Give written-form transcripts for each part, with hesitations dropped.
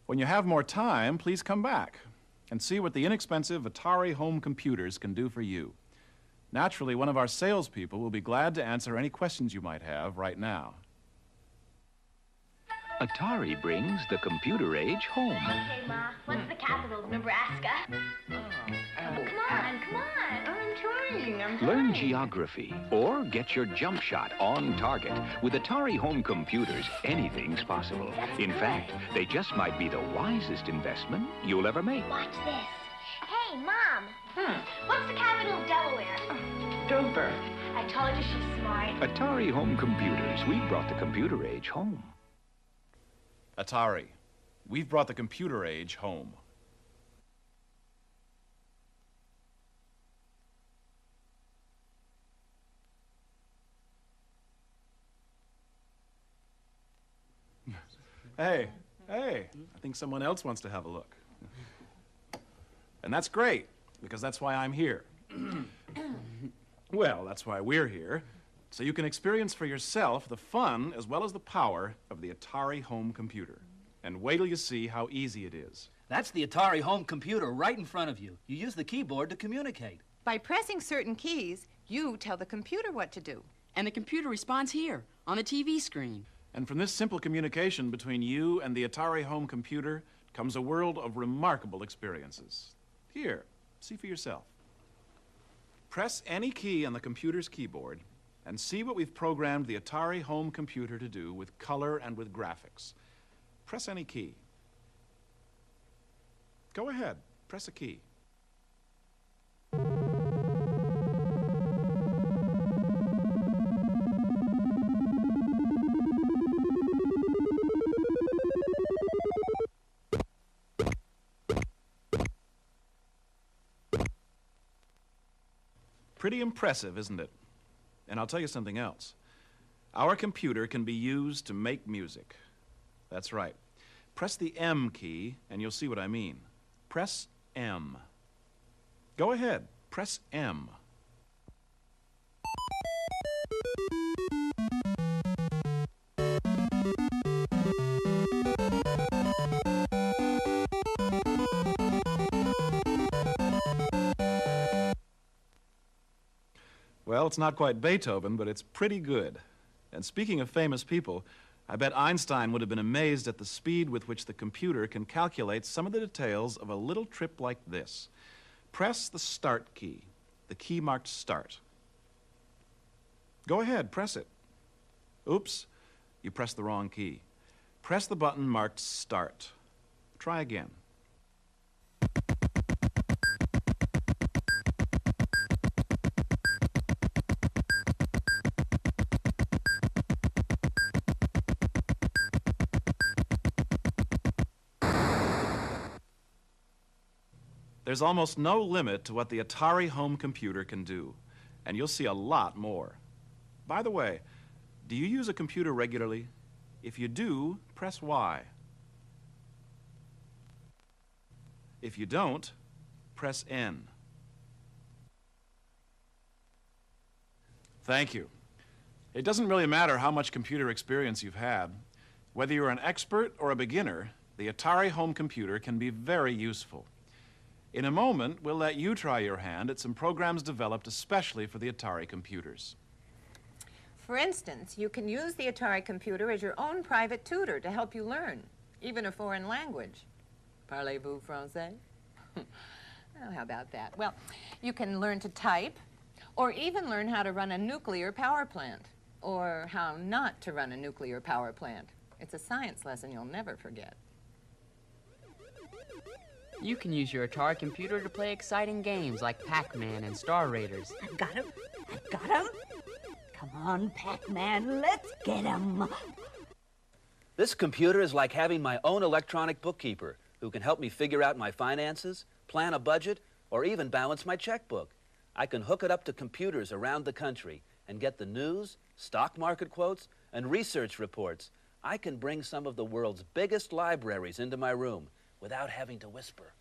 When you have more time, please come back and see what the inexpensive Atari home computers can do for you. Naturally, one of our salespeople will be glad to answer any questions you might have right now. Atari brings the computer age home. Okay, Ma. What's the capital of Nebraska? Come on. I'm trying. Learn geography or get your jump shot on target. With Atari home computers, anything's possible. In fact, they just might be the wisest investment you'll ever make. Watch this. Hey, Mom. What's the capital of Delaware? Dover. I told you she's smart. Atari home computers. We brought the computer age home. Atari, we've brought the computer age home. Hey, I think someone else wants to have a look. And that's great, because that's why I'm here. Well, that's why we're here, so you can experience for yourself the fun as well as the power of the Atari home computer. And wait till you see how easy it is. That's the Atari home computer right in front of you. You use the keyboard to communicate. By pressing certain keys, you tell the computer what to do. And the computer responds here, on the TV screen. And from this simple communication between you and the Atari home computer comes a world of remarkable experiences. Here, see for yourself. Press any key on the computer's keyboard and see what we've programmed the Atari home computer to do with color and with graphics. Press any key. Go ahead, press a key. Pretty impressive, isn't it? And I'll tell you something else. Our computer can be used to make music. That's right. Press the M key, and you'll see what I mean. Press M. Go ahead, press M. Well, it's not quite Beethoven, but it's pretty good. And speaking of famous people, I bet Einstein would have been amazed at the speed with which the computer can calculate some of the details of a little trip like this. Press the Start key, the key marked Start. Go ahead, press it. Oops, you pressed the wrong key. Press the button marked Start. Try again. There's almost no limit to what the Atari home computer can do, and you'll see a lot more. By the way, do you use a computer regularly? If you do, press Y. If you don't, press N. Thank you. It doesn't really matter how much computer experience you've had. Whether you're an expert or a beginner, the Atari home computer can be very useful. In a moment, we'll let you try your hand at some programs developed especially for the Atari computers. For instance, you can use the Atari computer as your own private tutor to help you learn, even a foreign language. Parlez-vous français? Well, how about that? Well, you can learn to type, or even learn how to run a nuclear power plant, or how not to run a nuclear power plant. It's a science lesson you'll never forget. You can use your Atari computer to play exciting games like Pac-Man and Star Raiders. I've got him. Come on, Pac-Man, let's get him. This computer is like having my own electronic bookkeeper who can help me figure out my finances, plan a budget, or even balance my checkbook. I can hook it up to computers around the country and get the news, stock market quotes, and research reports. I can bring some of the world's biggest libraries into my room without having to whisper.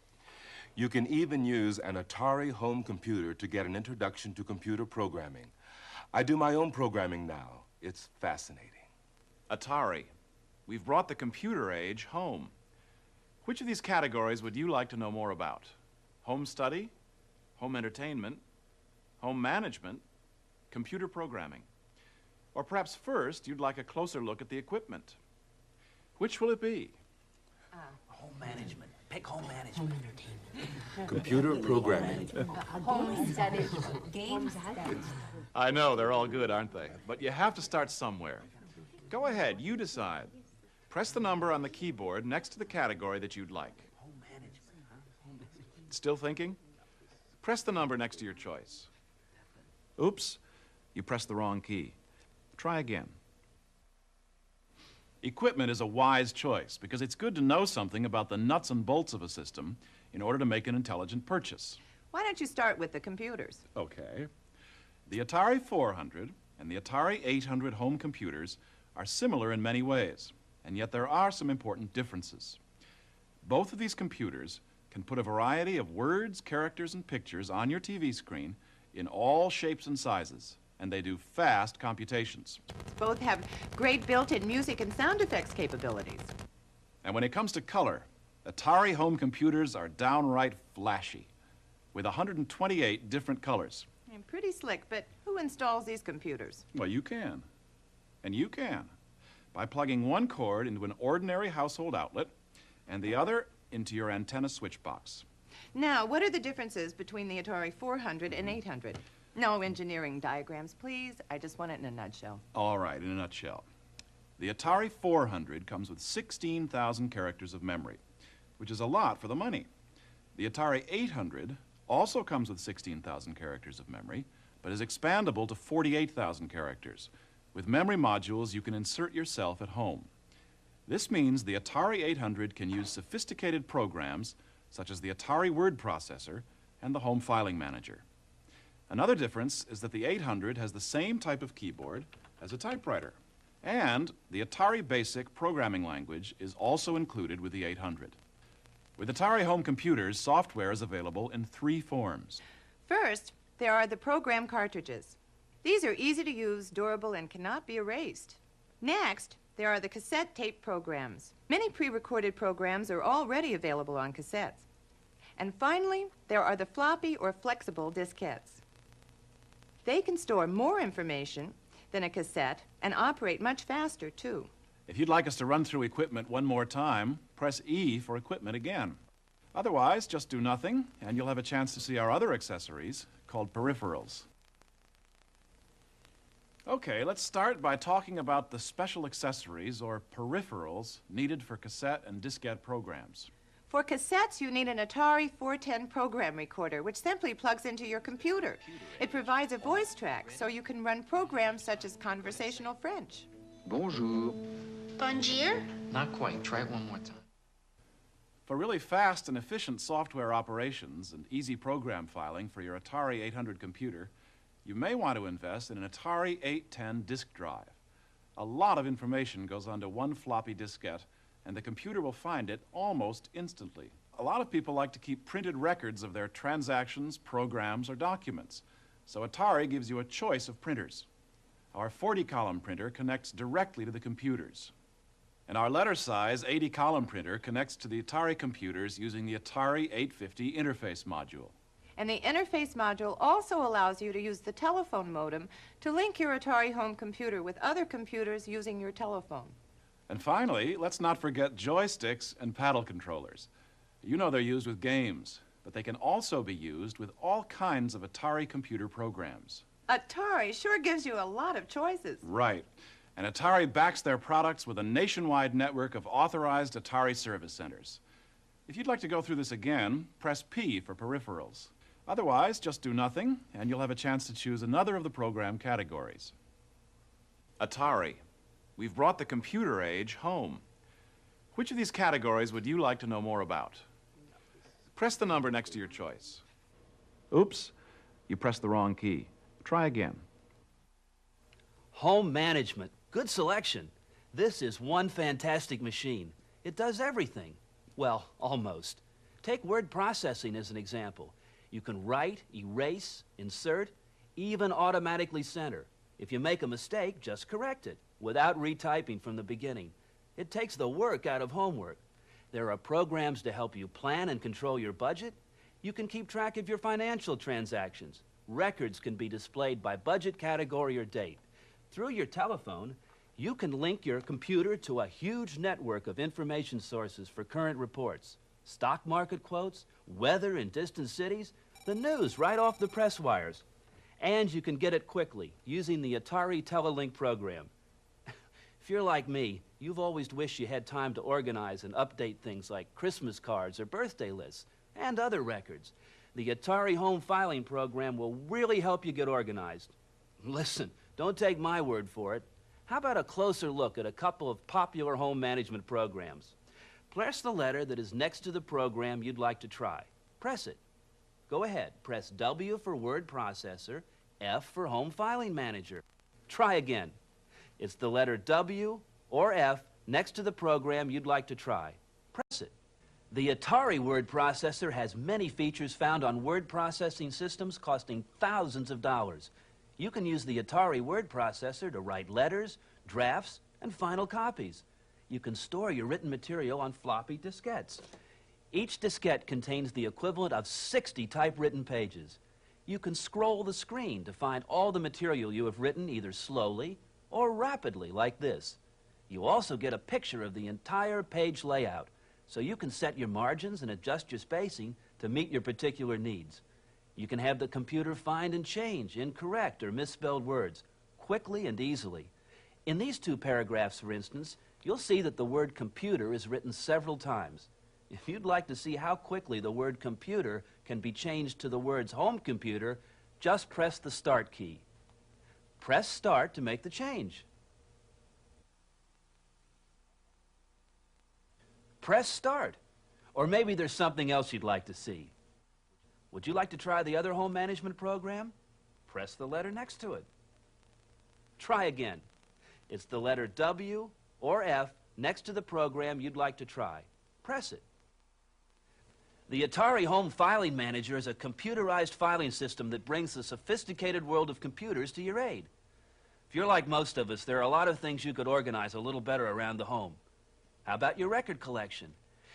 You can even use an Atari home computer to get an introduction to computer programming. I do my own programming now. It's fascinating. Atari, we've brought the computer age home. Which of these categories would you like to know more about? Home study, home entertainment, home management, computer programming? Or perhaps first you'd like a closer look at the equipment? Which will it be? Home management. Pick home management. Computer programming. Home study. Games. I know, they're all good, aren't they? But you have to start somewhere. Go ahead, you decide. Press the number on the keyboard next to the category that you'd like. Still thinking? Press the number next to your choice. Oops, you pressed the wrong key. Try again. Equipment is a wise choice because it's good to know something about the nuts and bolts of a system in order to make an intelligent purchase. Why don't you start with the computers? Okay. The Atari 400 and the Atari 800 home computers are similar in many ways, and yet there are some important differences. Both of these computers can put a variety of words, characters, and pictures on your TV screen in all shapes and sizes, and they do fast computations. Both have great built-in music and sound effects capabilities. And when it comes to color, Atari home computers are downright flashy, with 128 different colors. And pretty slick, but who installs these computers? Well, you can. And you can. By plugging one cord into an ordinary household outlet and the other into your antenna switch box. Now, what are the differences between the Atari 400 and 800? No engineering diagrams, please. I just want it in a nutshell. All right, in a nutshell. The Atari 400 comes with 16,000 characters of memory, which is a lot for the money. The Atari 800 also comes with 16,000 characters of memory, but is expandable to 48,000 characters. With memory modules, you can insert yourself at home. This means the Atari 800 can use sophisticated programs such as the Atari word processor and the home filing manager. Another difference is that the 800 has the same type of keyboard as a typewriter. And the Atari Basic programming language is also included with the 800. With Atari home computers, software is available in 3 forms. First, there are the program cartridges. These are easy to use, durable, and cannot be erased. Next, there are the cassette tape programs. Many pre-recorded programs are already available on cassettes. And finally, there are the floppy or flexible diskettes. They can store more information than a cassette and operate much faster, too. If you'd like us to run through equipment one more time, press E for equipment again. Otherwise, just do nothing, and you'll have a chance to see our other accessories called peripherals. Okay, let's start by talking about the special accessories or peripherals needed for cassette and diskette programs. For cassettes, you need an Atari 410 program recorder, which simply plugs into your computer. It provides a voice track, so you can run programs such as conversational French. Bonjour. Bonjour? Not quite. Try it one more time. For really fast and efficient software operations and easy program filing for your Atari 800 computer, you may want to invest in an Atari 810 disk drive. A lot of information goes onto one floppy diskette, and the computer will find it almost instantly. A lot of people like to keep printed records of their transactions, programs, or documents, so Atari gives you a choice of printers. Our 40-column printer connects directly to the computers. And our letter-size 80-column printer connects to the Atari computers using the Atari 850 interface module. And the interface module also allows you to use the telephone modem to link your Atari home computer with other computers using your telephone. And finally, let's not forget joysticks and paddle controllers. You know they're used with games, but they can also be used with all kinds of Atari computer programs. Atari sure gives you a lot of choices. Right. And Atari backs their products with a nationwide network of authorized Atari service centers. If you'd like to go through this again, press P for peripherals. Otherwise, just do nothing, and you'll have a chance to choose another of the program categories. Atari. We've brought the computer age home. Which of these categories would you like to know more about? Press the number next to your choice. Oops, you pressed the wrong key. Try again. Home management. Good selection. This is one fantastic machine. It does everything. Well, almost. Take word processing as an example. You can write, erase, insert, even automatically center. If you make a mistake, just correct it without retyping from the beginning. It takes the work out of homework. There are programs to help you plan and control your budget. You can keep track of your financial transactions. Records can be displayed by budget category or date. Through your telephone, you can link your computer to a huge network of information sources for current reports, stock market quotes, weather in distant cities, the news right off the press wires. And you can get it quickly using the Atari Telelink program. If you're like me, you've always wished you had time to organize and update things like Christmas cards or birthday lists and other records. The Atari Home Filing program will really help you get organized. Listen, don't take my word for it. How about a closer look at a couple of popular home management programs? Press the letter that is next to the program you'd like to try. Press it. Go ahead. Press W for Word Processor, F for Home Filing Manager. Try again. It's the letter W or F next to the program you'd like to try. Press it. The Atari word processor has many features found on word processing systems costing thousands of dollars. You can use the Atari word processor to write letters, drafts, and final copies. You can store your written material on floppy diskettes. Each diskette contains the equivalent of 60 typewritten pages. You can scroll the screen to find all the material you have written either slowly or rapidly, like this. You also get a picture of the entire page layout, so you can set your margins and adjust your spacing to meet your particular needs. You can have the computer find and change incorrect or misspelled words quickly and easily. In these two paragraphs, for instance, you'll see that the word computer is written several times. If you'd like to see how quickly the word computer can be changed to the words home computer, just press the Start key. Press Start to make the change. Press Start. Or maybe there's something else you'd like to see. Would you like to try the other home management program? Press the letter next to it. Try again. It's the letter W or F next to the program you'd like to try. Press it. The Atari Home Filing Manager is a computerized filing system that brings the sophisticated world of computers to your aid. If you're like most of us, there are a lot of things you could organize a little better around the home. How about your record collection?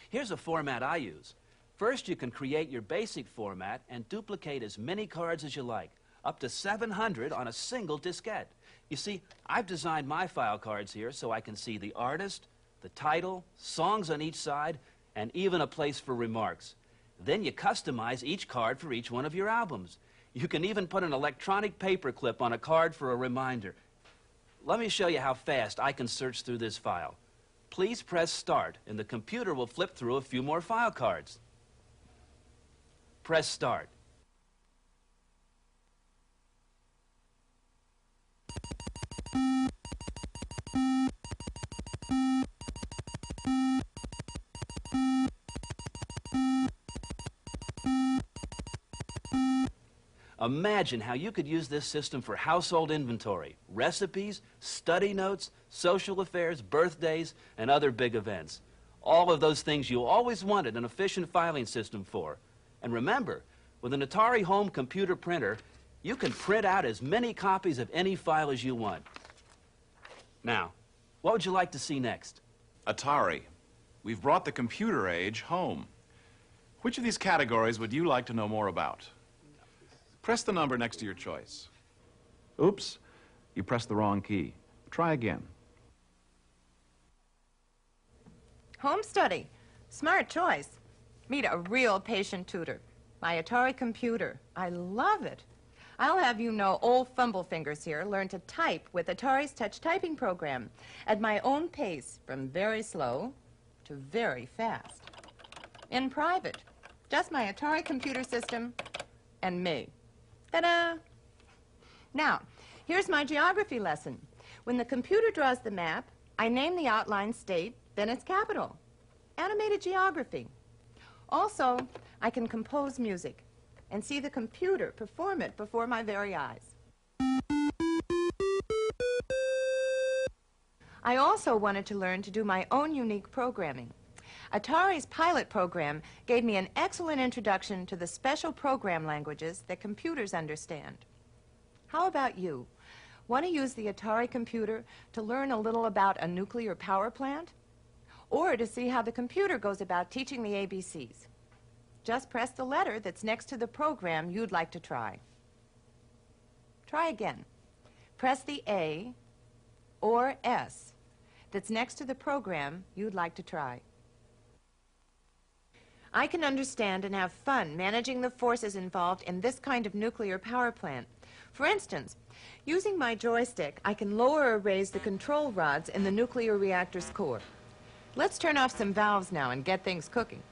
Here's a format I use. First, you can create your basic format and duplicate as many cards as you like, up to 700 on a single diskette. You see, I've designed my file cards here so I can see the artist, the title, songs on each side, and even a place for remarks. Then you customize each card for each one of your albums. You can even put an electronic paper clip on a card for a reminder. Let me show you how fast I can search through this file. Please press Start, and the computer will flip through a few more file cards. Press Start. Imagine how you could use this system for household inventory, recipes, study notes, social affairs, birthdays, and other big events. All of those things you always wanted an efficient filing system for. And remember, with an Atari home computer printer, you can print out as many copies of any file as you want. Now, what would you like to see next? Atari. We've brought the computer age home. Which of these categories would you like to know more about? Press the number next to your choice. Oops, you pressed the wrong key. Try again. Home study. Smart choice. Meet a real patient tutor. My Atari computer. I love it. I'll have you know old fumble fingers here learn to type with Atari's touch typing program at my own pace, from very slow to very fast. In private, just my Atari computer system and me. Ta-da! Now, here's my geography lesson. When the computer draws the map, I name the outline state, then its capital. Animated geography. Also, I can compose music and see the computer perform it before my very eyes. I also wanted to learn to do my own unique programming. Atari's pilot program gave me an excellent introduction to the special program languages that computers understand. How about you? Want to use the Atari computer to learn a little about a nuclear power plant? or to see how the computer goes about teaching the ABCs. Just press the letter that's next to the program you'd like to try. Try again. Press the A or S that's next to the program you'd like to try. I can understand and have fun managing the forces involved in this kind of nuclear power plant. For instance, using my joystick, I can lower or raise the control rods in the nuclear reactor's core. Let's turn off some valves now and get things cooking.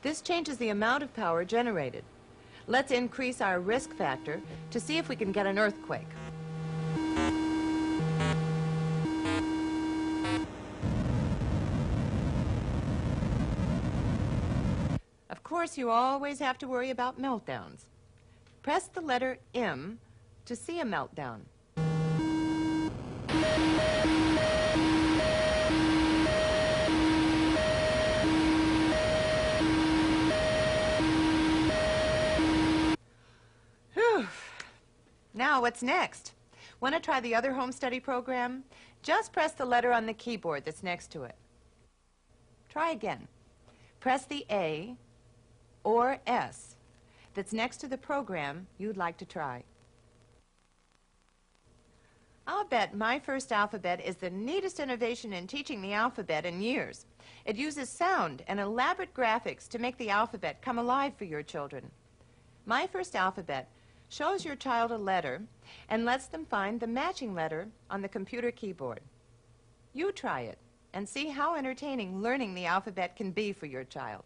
This changes the amount of power generated. Let's increase our risk factor to see if we can get an earthquake. Of course, you always have to worry about meltdowns. Press the letter M to see a meltdown. Whew. Now, what's next? Want to try the other home study program? Just press the letter on the keyboard that's next to it. Try again. Press the A or S that's next to the program you'd like to try. I'll bet my first alphabet is the neatest innovation in teaching the alphabet in years. It uses sound and elaborate graphics to make the alphabet come alive for your children. My first alphabet shows your child a letter and lets them find the matching letter on the computer keyboard. You try it and see how entertaining learning the alphabet can be for your child.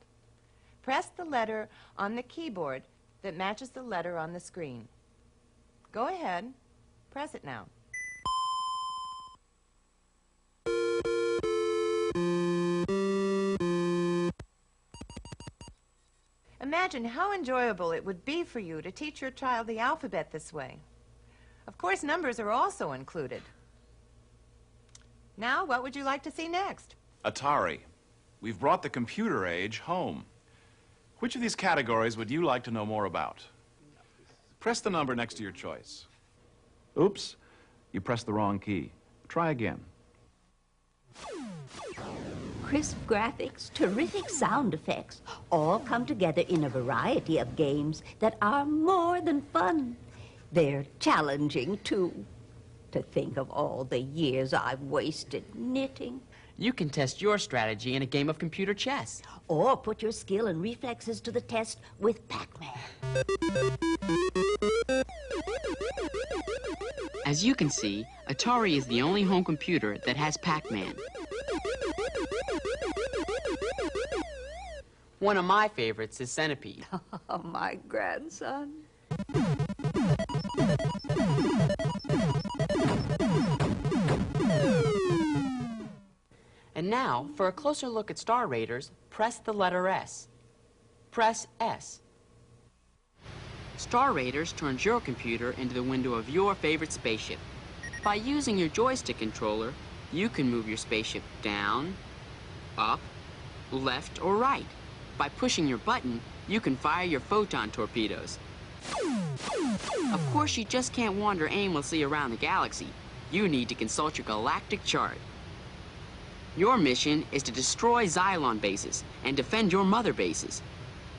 Press the letter on the keyboard that matches the letter on the screen. Go ahead, press it now. Imagine how enjoyable it would be for you to teach your child the alphabet this way. Of course, numbers are also included. Now, what would you like to see next? Atari. We've brought the computer age home. Which of these categories would you like to know more about? Press the number next to your choice. Oops, you pressed the wrong key. Try again. Crisp graphics, terrific sound effects, all come together in a variety of games that are more than fun. They're challenging, too. To think of all the years I've wasted knitting. You can test your strategy in a game of computer chess. Or put your skill and reflexes to the test with Pac-Man. As you can see, Atari is the only home computer that has Pac-Man. One of my favorites is Centipede. Oh, my grandson. And now, for a closer look at Star Raiders, press the letter S. Press S. Star Raiders turns your computer into the window of your favorite spaceship. By using your joystick controller, you can move your spaceship down, up, left, or right. By pushing your button, you can fire your photon torpedoes. Of course, you just can't wander aimlessly around the galaxy. You need to consult your galactic chart. Your mission is to destroy Xylon bases and defend your mother bases.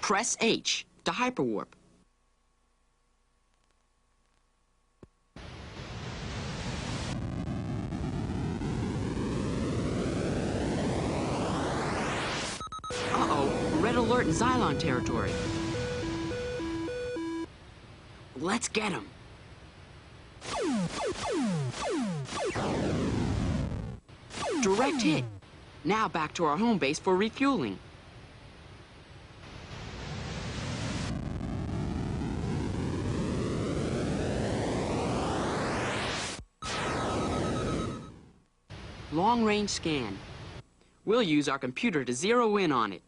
Press H to hyperwarp. Uh-oh, red alert in Xylon territory. Let's get him. Direct hit. Now back to our home base for refueling. Long-range scan. We'll use our computer to zero in on it.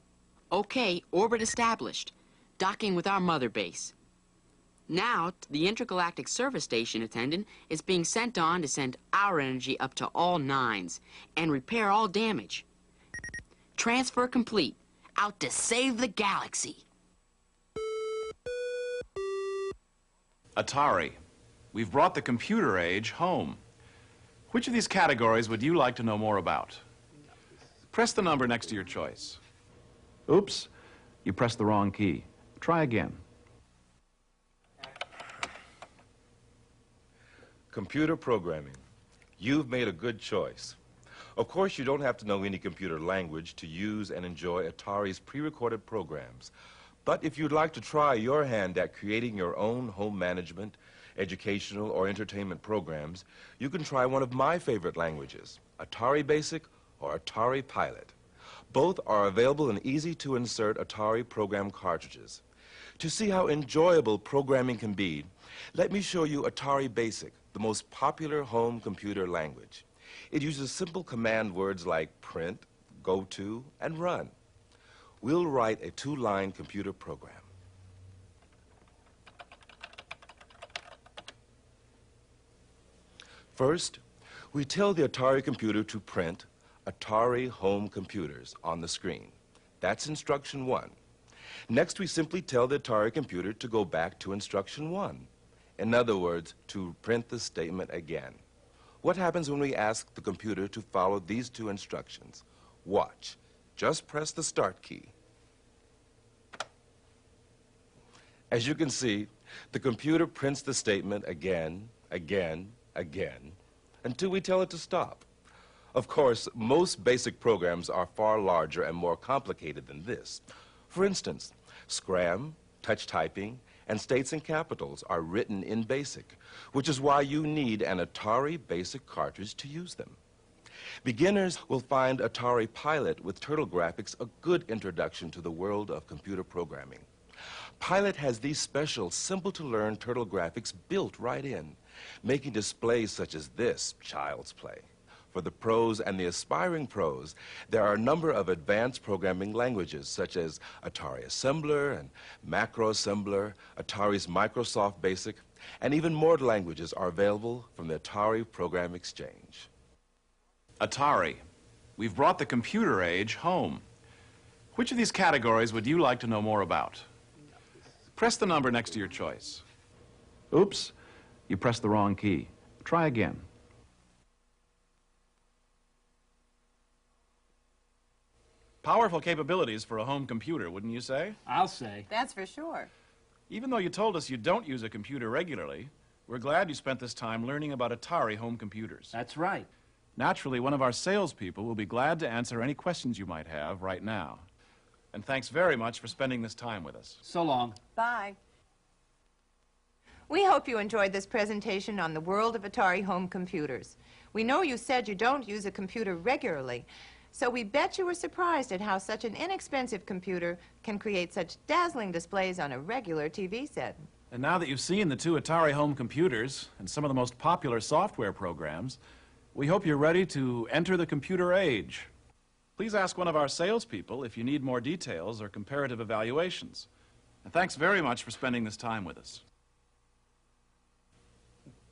Okay, orbit established. Docking with our mother base. Now, the intergalactic service station attendant is being sent on to send our energy up to all nines and repair all damage. Transfer complete. Out to save the galaxy. Atari. We've brought the computer age home. Which of these categories would you like to know more about? Press the number next to your choice. Oops, you pressed the wrong key. Try again. Computer programming. You've made a good choice. Of course, you don't have to know any computer language to use and enjoy Atari's pre-recorded programs. But if you'd like to try your hand at creating your own home management, educational, or entertainment programs, you can try one of my favorite languages, Atari Basic or Atari Pilot. Both are available in easy-to-insert Atari program cartridges. To see how enjoyable programming can be, let me show you Atari Basic, the most popular home computer language. It uses simple command words like print, go to, and run. We'll write a 2-line computer program. First, we tell the Atari computer to print Atari Home Computers on the screen. That's instruction 1. Next, we simply tell the Atari computer to go back to instruction 1. In other words, to print the statement again. What happens when we ask the computer to follow these 2 instructions? Watch. Just press the start key. As you can see, the computer prints the statement again, again, again, until we tell it to stop. Of course, most basic programs are far larger and more complicated than this. For instance, Scram, touch typing, and states and capitals are written in BASIC, which is why you need an Atari Basic cartridge to use them. Beginners will find Atari Pilot with Turtle Graphics a good introduction to the world of computer programming. Pilot has these special, simple-to-learn Turtle Graphics built right in, making displays such as this, Child's Play. For the pros and the aspiring pros, there are a number of advanced programming languages such as Atari Assembler and Macro Assembler, Atari's Microsoft Basic, and even more languages are available from the Atari Program Exchange. Atari. We've brought the computer age home. Which of these categories would you like to know more about? Press the number next to your choice. Oops, you pressed the wrong key. Try again. Powerful capabilities for a home computer, wouldn't you say? I'll say. That's for sure. Even though you told us you don't use a computer regularly, we're glad you spent this time learning about Atari home computers. That's right. Naturally, one of our salespeople will be glad to answer any questions you might have right now. And thanks very much for spending this time with us. So long. Bye. We hope you enjoyed this presentation on the world of Atari home computers. We know you said you don't use a computer regularly, so we bet you were surprised at how such an inexpensive computer can create such dazzling displays on a regular TV set. And now that you've seen the 2 Atari home computers and some of the most popular software programs, we hope you're ready to enter the computer age. Please ask one of our salespeople if you need more details or comparative evaluations. And thanks very much for spending this time with us.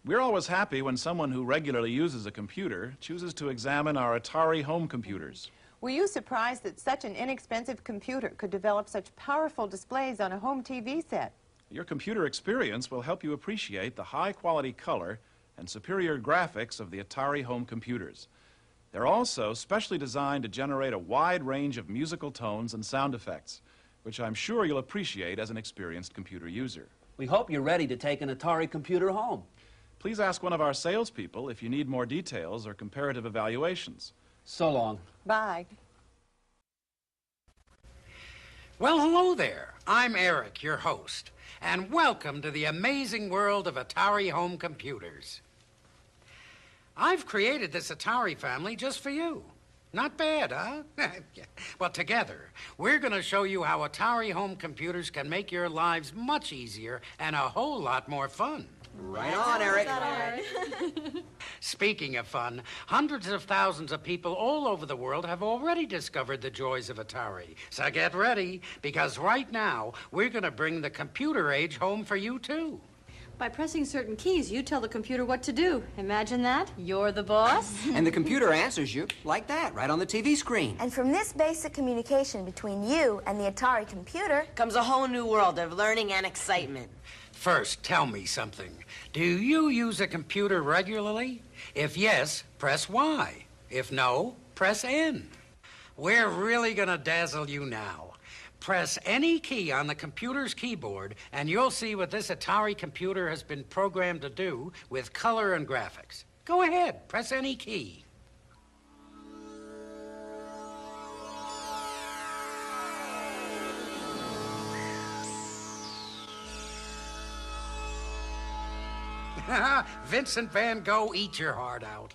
We're always happy when someone who regularly uses a computer chooses to examine our Atari home computers. Were you surprised that such an inexpensive computer could develop such powerful displays on a home TV set? Your computer experience will help you appreciate the high-quality color and superior graphics of the Atari home computers. They're also specially designed to generate a wide range of musical tones and sound effects, which I'm sure you'll appreciate as an experienced computer user. We hope you're ready to take an Atari computer home. Please ask one of our salespeople if you need more details or comparative evaluations. So long. Bye. Well, hello there. I'm Eric, your host, and welcome to the amazing world of Atari home computers. I've created this Atari family just for you. Not bad, huh? Well, together, we're going to show you how Atari home computers can make your lives much easier and a whole lot more fun. Right on, Eric. Speaking of fun, hundreds of thousands of people all over the world have already discovered the joys of Atari. So get ready, because right now, we're going to bring the computer age home for you, too. By pressing certain keys, you tell the computer what to do. Imagine that. You're the boss. And the computer answers you like that, right on the TV screen. And from this basic communication between you and the Atari computer comes a whole new world of learning and excitement. First, tell me something. Do you use a computer regularly? If yes, press Y. If no, press N. We're really gonna dazzle you now. Press any key on the computer's keyboard, and you'll see what this Atari computer has been programmed to do with color and graphics. Go ahead, press any key. Vincent van Gogh, eat your heart out.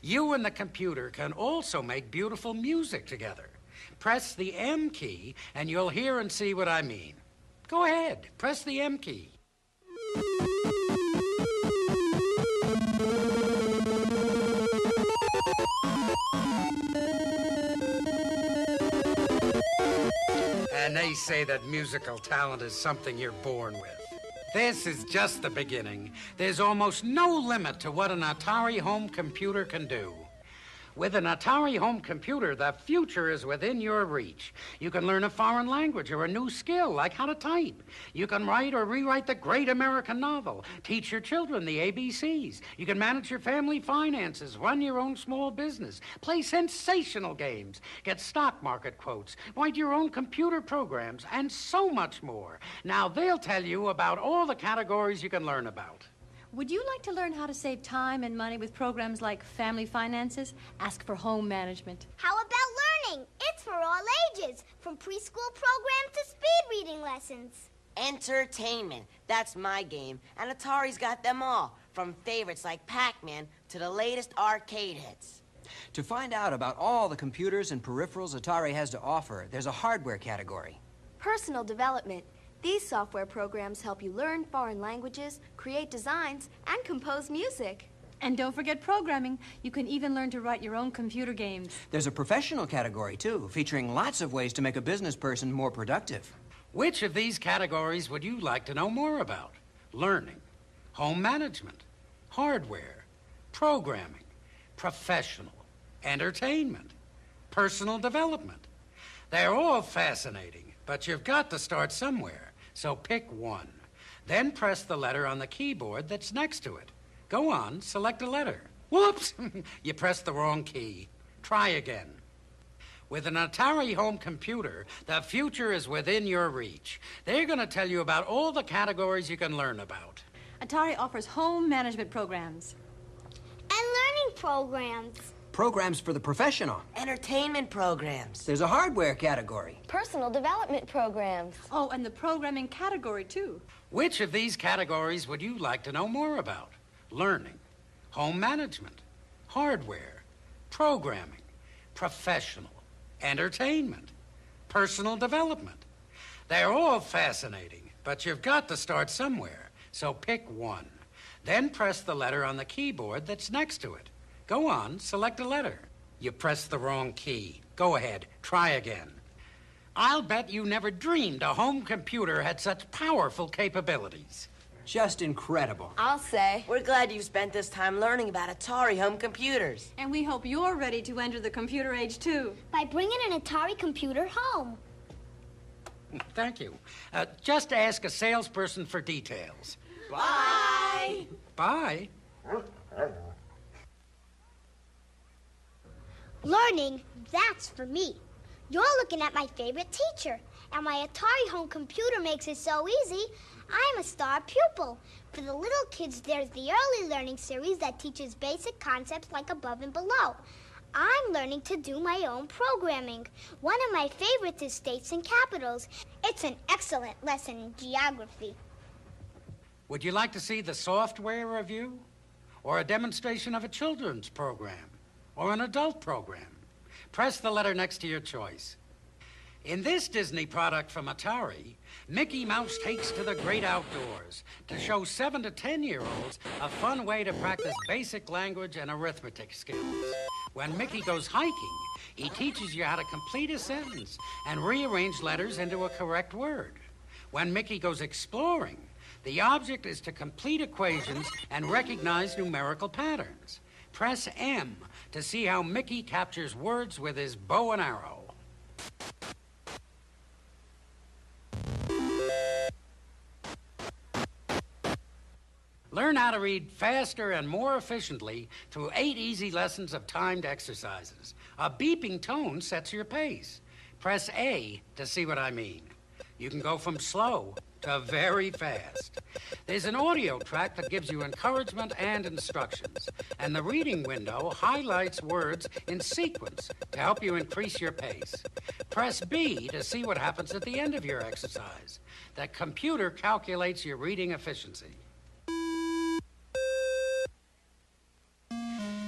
You and the computer can also make beautiful music together. Press the M key, and you'll hear and see what I mean. Go ahead, press the M key. And they say that musical talent is something you're born with. This is just the beginning. There's almost no limit to what an Atari home computer can do. With an Atari home computer, the future is within your reach. You can learn a foreign language or a new skill, like how to type. You can write or rewrite the great American novel, teach your children the ABCs. You can manage your family finances, run your own small business, play sensational games, get stock market quotes, write your own computer programs, and so much more. Now, they'll tell you about all the categories you can learn about. Would you like to learn how to save time and money with programs like family finances? Ask for home management. How about learning? It's for all ages, from preschool programs to speed reading lessons. Entertainment. That's my game. And Atari's got them all, from favorites like Pac-Man to the latest arcade hits. To find out about all the computers and peripherals Atari has to offer, there's a hardware category. Personal development. These software programs help you learn foreign languages, create designs, and compose music. And don't forget programming. You can even learn to write your own computer games. There's a professional category, too, featuring lots of ways to make a business person more productive. Which of these categories would you like to know more about? Learning, home management, hardware, programming, professional, entertainment, personal development. They're all fascinating, but you've got to start somewhere. So pick one. Then press the letter on the keyboard that's next to it. Go on, select a letter. Whoops! You pressed the wrong key. Try again. With an Atari home computer, the future is within your reach. They're going to tell you about all the categories you can learn about. Atari offers home management programs. And learning programs. Programs for the professional. Entertainment programs. There's a hardware category. Personal development programs. Oh, and the programming category, too. Which of these categories would you like to know more about? Learning, home management, hardware, programming, professional, entertainment, personal development. They're all fascinating, but you've got to start somewhere. So pick one. Then press the letter on the keyboard that's next to it. Go on, select a letter. You pressed the wrong key. Go ahead, try again. I'll bet you never dreamed a home computer had such powerful capabilities. Just incredible. I'll say. We're glad you spent this time learning about Atari home computers. And we hope you're ready to enter the computer age, too. By bringing an Atari computer home. Thank you. Just ask a salesperson for details. Bye. Bye. Learning, that's for me. You're looking at my favorite teacher, and my Atari home computer makes it so easy, I'm a star pupil. For the little kids, there's the Early Learning series that teaches basic concepts like above and below. I'm learning to do my own programming. One of my favorites is states and capitals. It's an excellent lesson in geography. Would you like to see the software review? Or a demonstration of a children's program? Or an adult program? Press the letter next to your choice. In this Disney product from Atari, Mickey Mouse takes to the great outdoors to show 7 to 10-year-olds a fun way to practice basic language and arithmetic skills. When Mickey goes hiking, he teaches you how to complete a sentence and rearrange letters into a correct word. When Mickey goes exploring, the object is to complete equations and recognize numerical patterns. Press M to see how Mickey captures words with his bow and arrow. Learn how to read faster and more efficiently through 8 easy lessons of timed exercises. A beeping tone sets your pace. Press A to see what I mean. You can go from slow to very fast. There's an audio track that gives you encouragement and instructions, and the reading window highlights words in sequence to help you increase your pace. Press B to see what happens at the end of your exercise. The computer calculates your reading efficiency.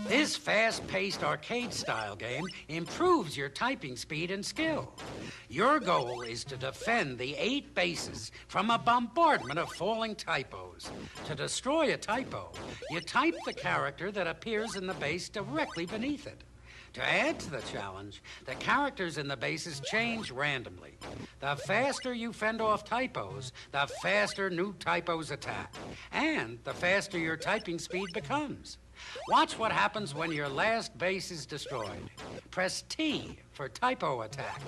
This fast-paced arcade-style game improves your typing speed and skill. Your goal is to defend the 8 bases from a bombardment of falling typos. To destroy a typo, you type the character that appears in the base directly beneath it. To add to the challenge, the characters in the bases change randomly. The faster you fend off typos, the faster new typos attack, and the faster your typing speed becomes. Watch what happens when your last base is destroyed. Press T for typo attack.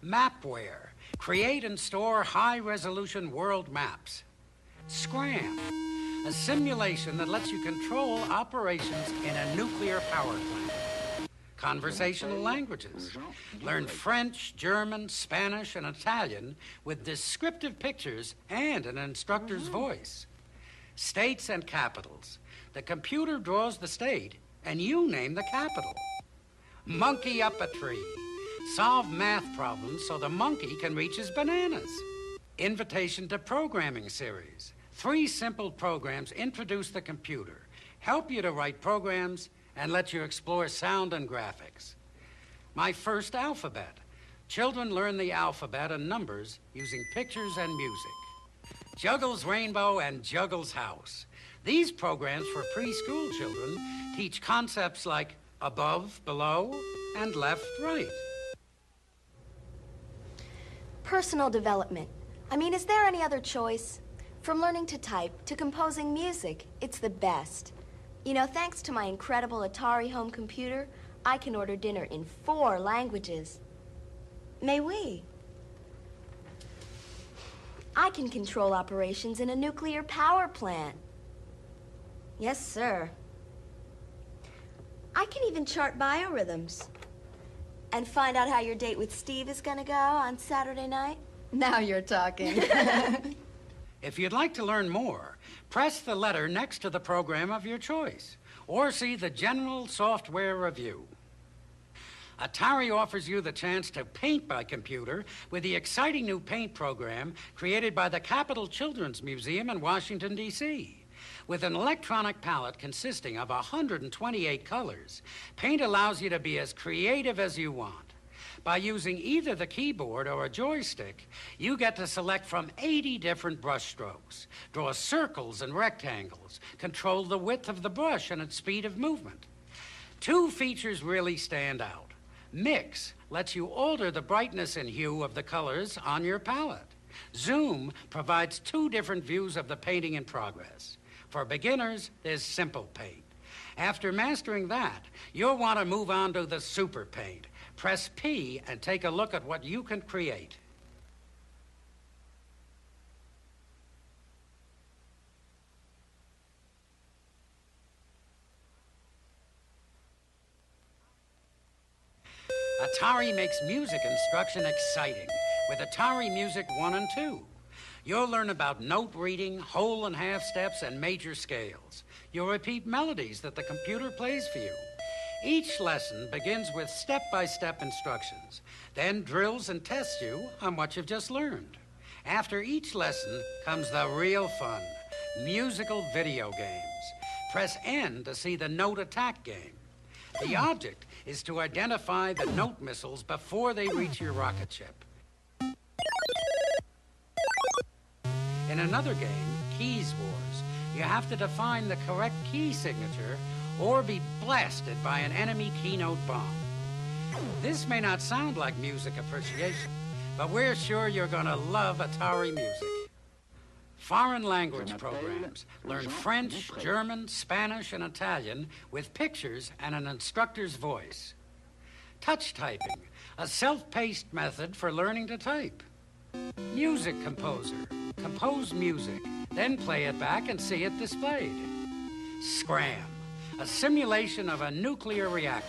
Mapware. Create and store high-resolution world maps. Scram. A simulation that lets you control operations in a nuclear power plant. Conversational languages. Learn French, German, Spanish, and Italian with descriptive pictures and an instructor's voice. States and capitals. The computer draws the state, and you name the capital. Monkey up a tree. Solve math problems so the monkey can reach his bananas. Invitation to programming series. 3 simple programs introduce the computer, help you to write programs, and let you explore sound and graphics. My first alphabet. Children learn the alphabet and numbers using pictures and music. Juggles Rainbow and Juggles House. These programs for preschool children teach concepts like above, below, and left, right. Personal development. I mean, is there any other choice? From learning to type to composing music, it's the best. You know, thanks to my incredible Atari home computer, I can order dinner in 4 languages. Mais oui. I can control operations in a nuclear power plant. Yes, sir. I can even chart biorhythms. And find out how your date with Steve is gonna go on Saturday night. Now you're talking. If you'd like to learn more, press the letter next to the program of your choice, or see the General Software Review. Atari offers you the chance to paint by computer with the exciting new paint program created by the Capitol Children's Museum in Washington, D.C. With an electronic palette consisting of 128 colors, paint allows you to be as creative as you want. By using either the keyboard or a joystick, you get to select from 80 different brush strokes, draw circles and rectangles, control the width of the brush and its speed of movement. 2 features really stand out. Mix lets you alter the brightness and hue of the colors on your palette. Zoom provides 2 different views of the painting in progress. For beginners, there's Simple Paint. After mastering that, you'll want to move on to the Super Paint. Press P and take a look at what you can create. Atari makes music instruction exciting with Atari Music 1 and 2. You'll learn about note reading, whole and half steps, and major scales. You'll repeat melodies that the computer plays for you. Each lesson begins with step-by-step instructions, then drills and tests you on what you've just learned. After each lesson comes the real fun, musical video games. Press N to see the note attack game. The object is to identify the note missiles before they reach your rocket ship. In another game, Keys Wars, you have to define the correct key signature or be blasted by an enemy keynote bomb. This may not sound like music appreciation, but we're sure you're gonna love Atari music. Foreign language programs. Learn French, German, Spanish, and Italian with pictures and an instructor's voice. Touch typing, a self-paced method for learning to type. Music composer, compose music, then play it back and see it displayed. Scram, a simulation of a nuclear reactor.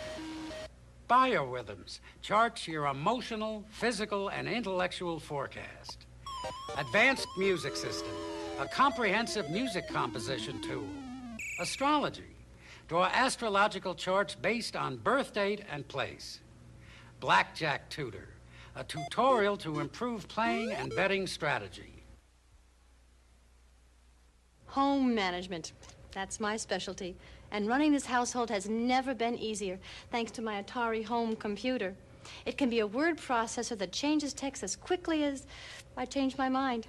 Biorhythms, charts your emotional, physical, and intellectual forecast. Advanced music system, a comprehensive music composition tool. Astrology, draw astrological charts based on birth date and place. Blackjack tutor, a tutorial to improve playing and betting strategy. Home management. That's my specialty. And running this household has never been easier, thanks to my Atari home computer. It can be a word processor that changes text as quickly as I change my mind.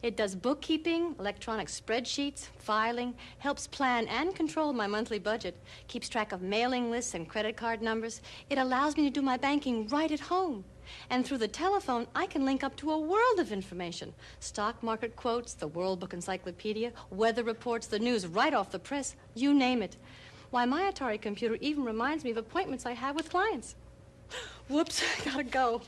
It does bookkeeping, electronic spreadsheets, filing, helps plan and control my monthly budget, keeps track of mailing lists and credit card numbers. It allows me to do my banking right at home. And through the telephone, I can link up to a world of information. Stock market quotes, the World Book Encyclopedia, weather reports, the news right off the press, you name it. Why, my Atari computer even reminds me of appointments I have with clients. Whoops, gotta go.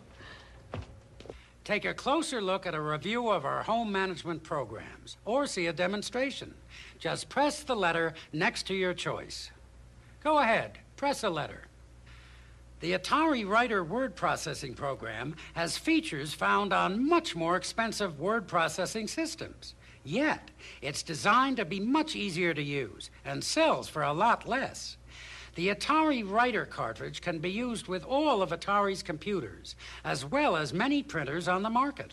Take a closer look at a review of our home management programs, or see a demonstration. Just press the letter next to your choice. Go ahead, press a letter. The Atari Writer word processing program has features found on much more expensive word processing systems. Yet, it's designed to be much easier to use and sells for a lot less. The Atari Writer cartridge can be used with all of Atari's computers, as well as many printers on the market.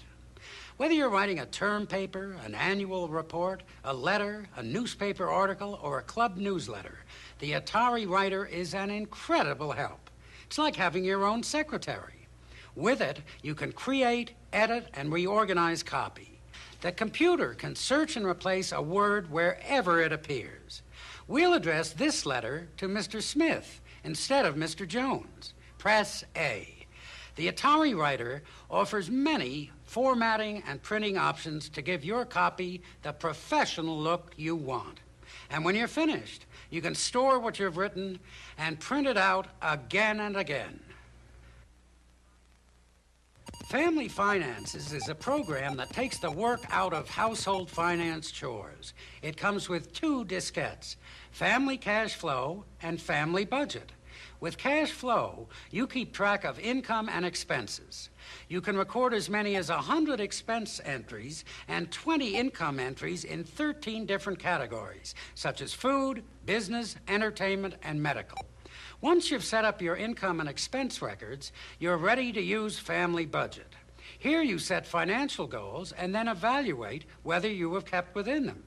Whether you're writing a term paper, an annual report, a letter, a newspaper article, or a club newsletter, the Atari Writer is an incredible help. It's like having your own secretary. With it, you can create, edit, and reorganize copy. The computer can search and replace a word wherever it appears. We'll address this letter to Mr. Smith instead of Mr. Jones. Press A. The Atari Writer offers many formatting and printing options to give your copy the professional look you want. And when you're finished, you can store what you've written and print it out again and again. Family Finances is a program that takes the work out of household finance chores. It comes with 2 diskettes, Family Cash Flow and Family Budget. With Cash Flow, you keep track of income and expenses. You can record as many as 100 expense entries and 20 income entries in 13 different categories, such as food, business, entertainment, and medical. Once you've set up your income and expense records, you're ready to use Family Budget. Here you set financial goals and then evaluate whether you have kept within them.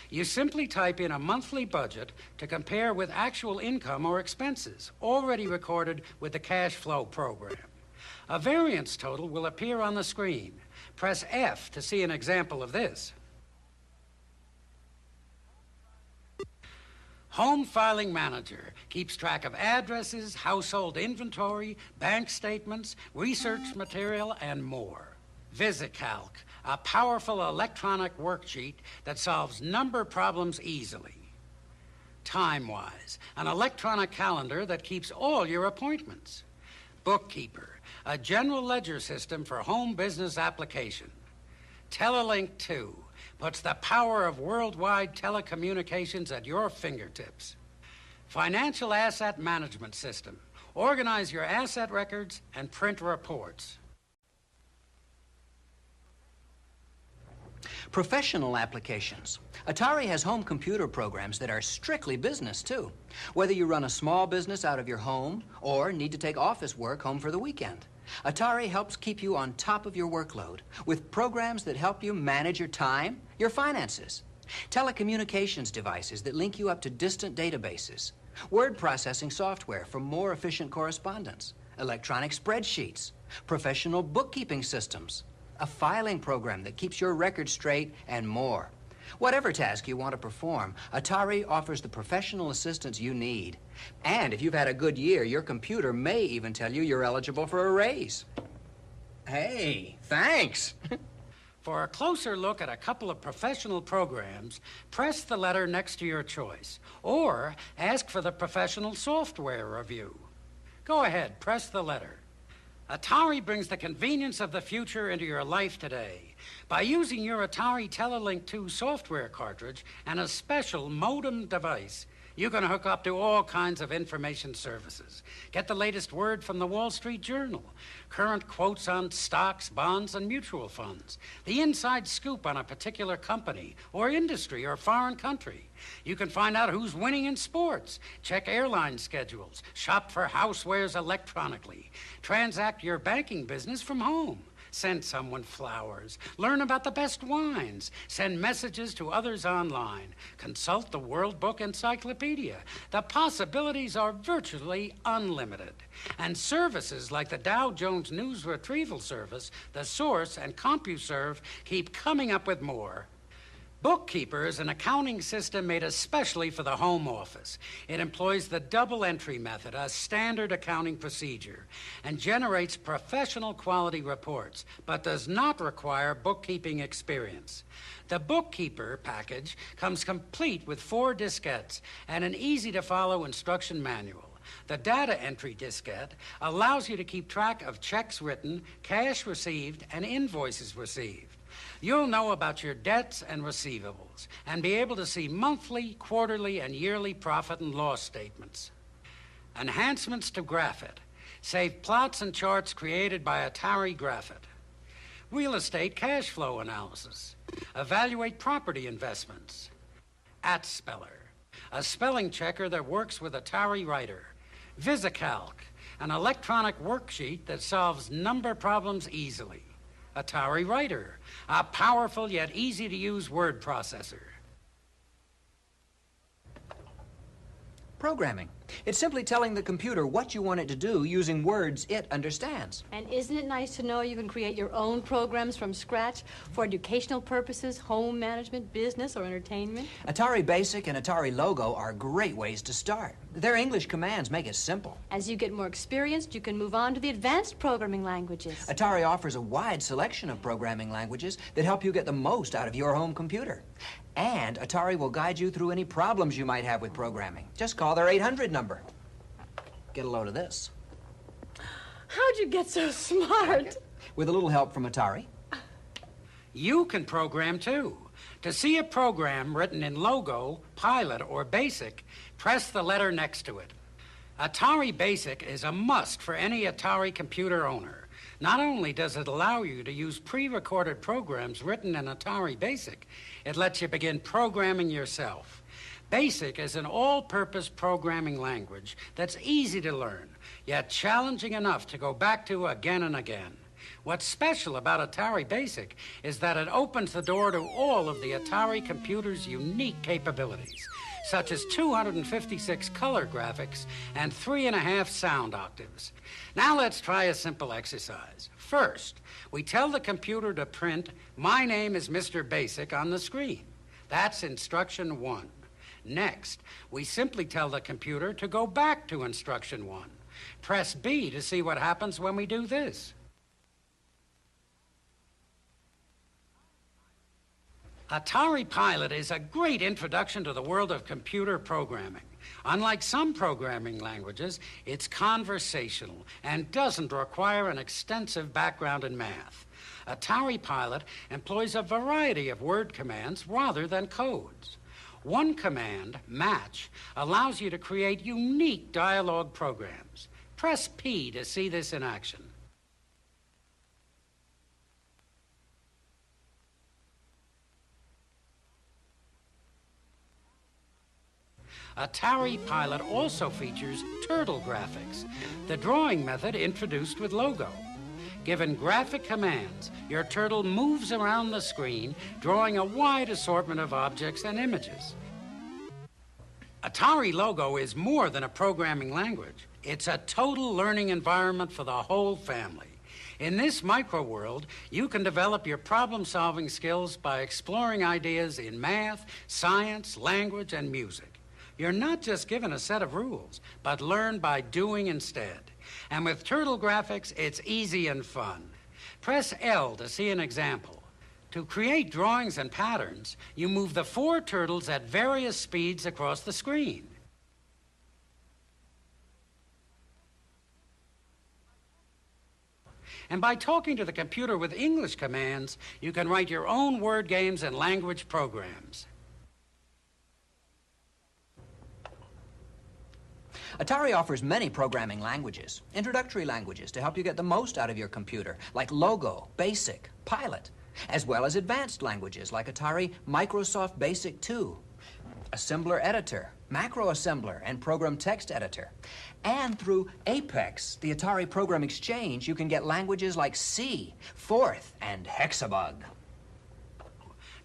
You simply type in a monthly budget to compare with actual income or expenses already recorded with the Cash Flow program. A variance total will appear on the screen. Press F to see an example of this. Home Filing Manager keeps track of addresses, household inventory, bank statements, research material, and more. VisiCalc, a powerful electronic worksheet that solves number problems easily. TimeWise, an electronic calendar that keeps all your appointments. Bookkeeper, a general ledger system for home business application. Telelink 2 puts the power of worldwide telecommunications at your fingertips. Financial Asset Management System. Organize your asset records and print reports. Professional applications. Atari has home computer programs that are strictly business, too. Whether you run a small business out of your home or need to take office work home for the weekend, Atari helps keep you on top of your workload with programs that help you manage your time, your finances, telecommunications devices that link you up to distant databases, word processing software for more efficient correspondence, electronic spreadsheets, professional bookkeeping systems, a filing program that keeps your records straight, and more. Whatever task you want to perform, Atari offers the professional assistance you need. And if you've had a good year, your computer may even tell you you're eligible for a raise. Hey, thanks. For a closer look at a couple of professional programs, press the letter next to your choice, or ask for the professional software review. Go ahead, press the letter. Atari brings the convenience of the future into your life today. By using your Atari Telelink 2 software cartridge and a special modem device, you can hook up to all kinds of information services. Get the latest word from the Wall Street Journal, current quotes on stocks, bonds, and mutual funds, the inside scoop on a particular company or industry or foreign country. You can find out who's winning in sports, check airline schedules, shop for housewares electronically, transact your banking business from home, send someone flowers, learn about the best wines, send messages to others online, consult the World Book Encyclopedia. The possibilities are virtually unlimited. And services like the Dow Jones News Retrieval Service, The Source, and CompuServe keep coming up with more. Bookkeeper is an accounting system made especially for the home office. It employs the double entry method, a standard accounting procedure, and generates professional quality reports, but does not require bookkeeping experience. The Bookkeeper package comes complete with 4 diskettes and an easy-to-follow instruction manual. The data entry diskette allows you to keep track of checks written, cash received, and invoices received. You'll know about your debts and receivables and be able to see monthly, quarterly, and yearly profit and loss statements. Enhancements to Graphit. Save plots and charts created by Atari Graphit. Real estate cash flow analysis. Evaluate property investments. AtSpeller, a spelling checker that works with Atari Writer. VisiCalc, an electronic worksheet that solves number problems easily. Atari Writer, a powerful yet easy-to-use word processor. Programming. It's simply telling the computer what you want it to do using words it understands. And isn't it nice to know you can create your own programs from scratch for educational purposes, home management, business, or entertainment? Atari Basic and Atari Logo are great ways to start. Their English commands make it simple. As you get more experienced, you can move on to the advanced programming languages. Atari offers a wide selection of programming languages that help you get the most out of your home computer. And Atari will guide you through any problems you might have with programming. Just call their 800 number. Get a load of this. How'd you get so smart? With a little help from Atari. You can program too. To see a program written in Logo, Pilot, or Basic, press the letter next to it. Atari Basic is a must for any Atari computer owner. Not only does it allow you to use pre-recorded programs written in Atari Basic, it lets you begin programming yourself. Basic is an all-purpose programming language that's easy to learn, yet challenging enough to go back to again and again. What's special about Atari Basic is that it opens the door to all of the Atari computer's unique capabilities, such as 256 color graphics and 3.5 sound octaves. Now let's try a simple exercise. First, we tell the computer to print, "My name is Mr. Basic" on the screen. That's instruction 1. Next, we simply tell the computer to go back to instruction 1. Press B to see what happens when we do this. Atari Pilot is a great introduction to the world of computer programming. Unlike some programming languages, it's conversational and doesn't require an extensive background in math. Atari Pilot employs a variety of word commands rather than codes. One command, Match, allows you to create unique dialogue programs. Press P to see this in action. Atari Pilot also features turtle graphics, the drawing method introduced with Logo. Given graphic commands, your turtle moves around the screen, drawing a wide assortment of objects and images. Atari Logo is more than a programming language. It's a total learning environment for the whole family. In this micro-world, you can develop your problem-solving skills by exploring ideas in math, science, language, and music. You're not just given a set of rules, but learn by doing instead. And with turtle graphics, it's easy and fun. Press L to see an example. To create drawings and patterns, you move the 4 turtles at various speeds across the screen. And by talking to the computer with English commands, you can write your own word games and language programs. Atari offers many programming languages, introductory languages to help you get the most out of your computer, like Logo, Basic, Pilot, as well as advanced languages like Atari Microsoft Basic 2, Assembler Editor, Macro Assembler, and Program Text Editor. And through Apex, the Atari Program Exchange, you can get languages like C, Forth, and Hexabug.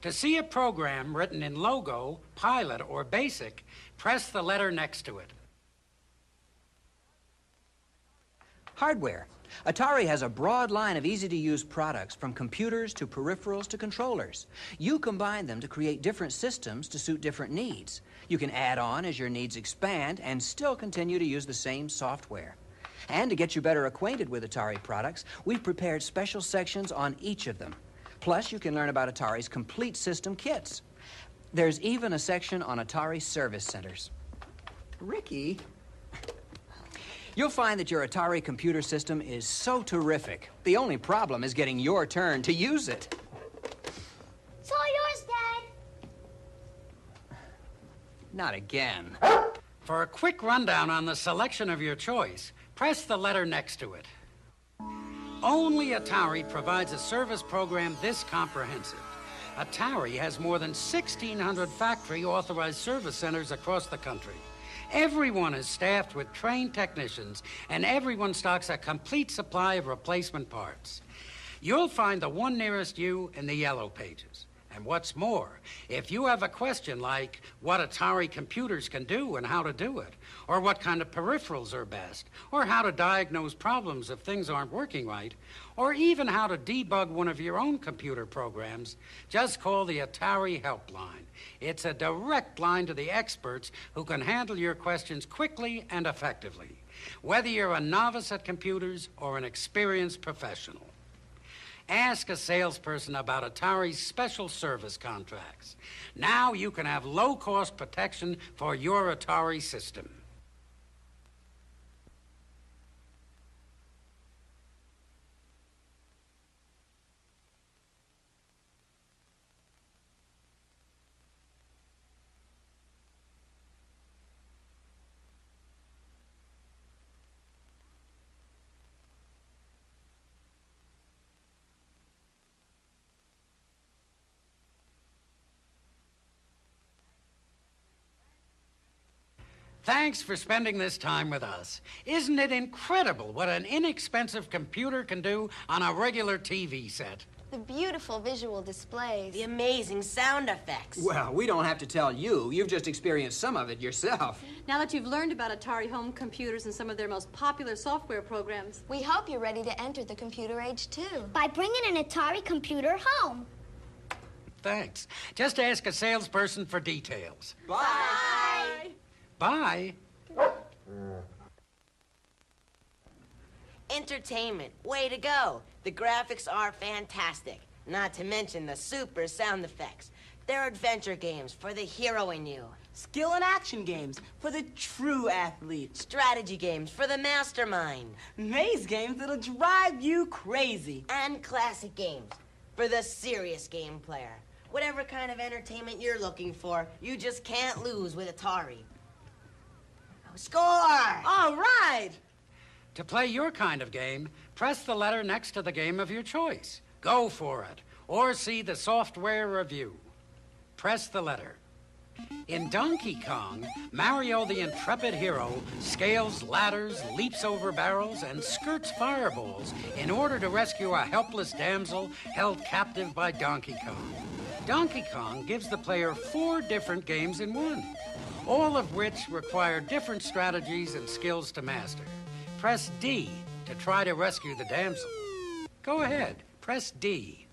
To see a program written in Logo, Pilot, or Basic, press the letter next to it. Hardware. Atari has a broad line of easy-to-use products, from computers to peripherals to controllers. You combine them to create different systems to suit different needs. You can add on as your needs expand and still continue to use the same software. And to get you better acquainted with Atari products, we've prepared special sections on each of them. Plus, you can learn about Atari's complete system kits. There's even a section on Atari service centers. Ricky? You'll find that your Atari computer system is so terrific. The only problem is getting your turn to use it. It's all yours, Dad. Not again. For a quick rundown on the selection of your choice, press the letter next to it. Only Atari provides a service program this comprehensive. Atari has more than 1,600 factory-authorized service centers across the country. Everyone is staffed with trained technicians, and everyone stocks a complete supply of replacement parts. You'll find the one nearest you in the yellow pages. And what's more, if you have a question like what Atari computers can do and how to do it, or what kind of peripherals are best, or how to diagnose problems if things aren't working right, or even how to debug one of your own computer programs, just call the Atari helpline. It's a direct line to the experts who can handle your questions quickly and effectively, whether you're a novice at computers or an experienced professional. Ask a salesperson about Atari's special service contracts. Now you can have low-cost protection for your Atari system. Thanks for spending this time with us. Isn't it incredible what an inexpensive computer can do on a regular TV set? The beautiful visual displays. The amazing sound effects. Well, we don't have to tell you. You've just experienced some of it yourself. Now that you've learned about Atari home computers and some of their most popular software programs, we hope you're ready to enter the computer age, too. By bringing an Atari computer home. Thanks. Just ask a salesperson for details. Bye. Bye. Entertainment. Way to go. The graphics are fantastic. Not to mention the super sound effects. They're adventure games for the hero in you. Skill and action games for the true athlete. Strategy games for the mastermind. Maze games that'll drive you crazy. And classic games for the serious game player. Whatever kind of entertainment you're looking for, you just can't lose with Atari. Score! All right! To play your kind of game, press the letter next to the game of your choice. Go for it, or see the software review. Press the letter. In Donkey Kong, Mario the intrepid hero scales ladders, leaps over barrels, and skirts fireballs in order to rescue a helpless damsel held captive by Donkey Kong. Donkey Kong gives the player 4 different games in one, all of which require different strategies and skills to master. Press D to try to rescue the damsel. Go ahead, press D.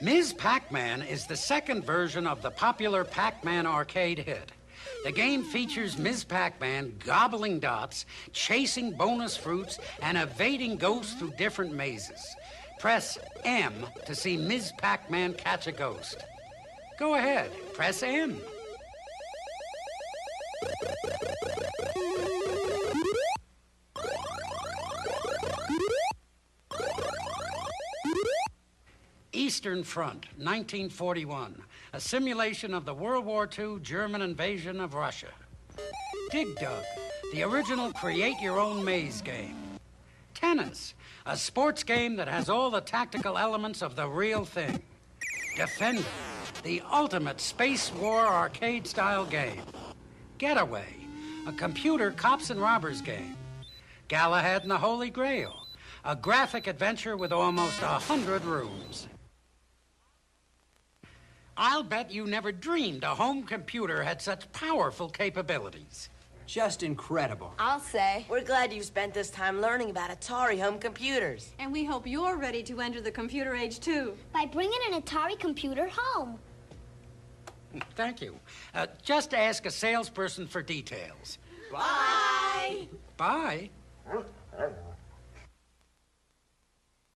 Ms. Pac-Man is the second version of the popular Pac-Man arcade hit. The game features Ms. Pac-Man gobbling dots, chasing bonus fruits, and evading ghosts through different mazes. Press M to see Ms. Pac-Man catch a ghost. Go ahead, press M. Eastern Front, 1941. A simulation of the World War II German invasion of Russia. Dig Dug, the original create-your-own-maze game. Tennis, a sports game that has all the tactical elements of the real thing. Defender, the ultimate space war arcade-style game. Getaway, a computer cops and robbers game. Galahad and the Holy Grail, a graphic adventure with almost 100 rooms. I'll bet you never dreamed a home computer had such powerful capabilities. Just incredible. I'll say. We're glad you spent this time learning about Atari home computers. And we hope you're ready to enter the computer age, too. By bringing an Atari computer home. Thank you. Just ask a salesperson for details. Bye. Bye?